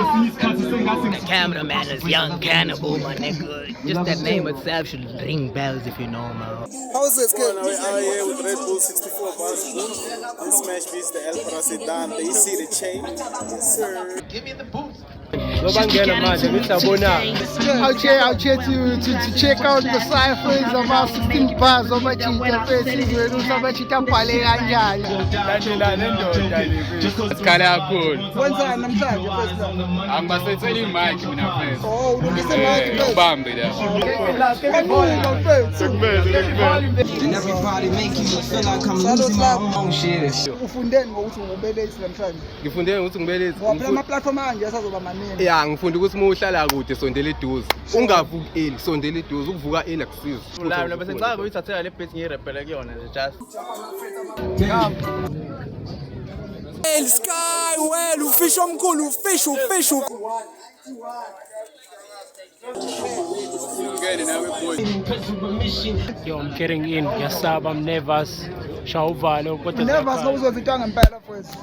The cameraman is Young Cannibal, my nigga. Just that name itself should ring bells if you know, man. How's this kid? We're out here with Red Bull 64 bars. This smash beats the El Presidente. You see the chain? Yes, sir. Give me the boost. I'll cheer to check out the ciphers of our 16 bars of my cheetah faces. We do some cheetah pale kanjani. Sikhala kakhulu. Wenzani namhlanje first time? Angibasethela imic mina first. Oh, ulungise mic first. Ubambe la. And everybody making me feel like I'm losing my own shit. Ufundeni ngokuthi ungubelesi namhlanje? Ngifundele ukuthi ngibelezi. Ngoba ama platform manje asazoba maningi. Ya ngifunda ukuthi uma uhlala kude sondela eduze. Ungavuki eli sondela eduze ukuvuka eli akusizi. La bese ngicabanga ukuyithathela le beat ngirepele kuyona just. El Sky, well, ufish omkhulu, ufish. Yo, I'm getting in. Yasab, I'm nervous. Shawuvalo. Nervous ngoba uzozitwa ngempela first.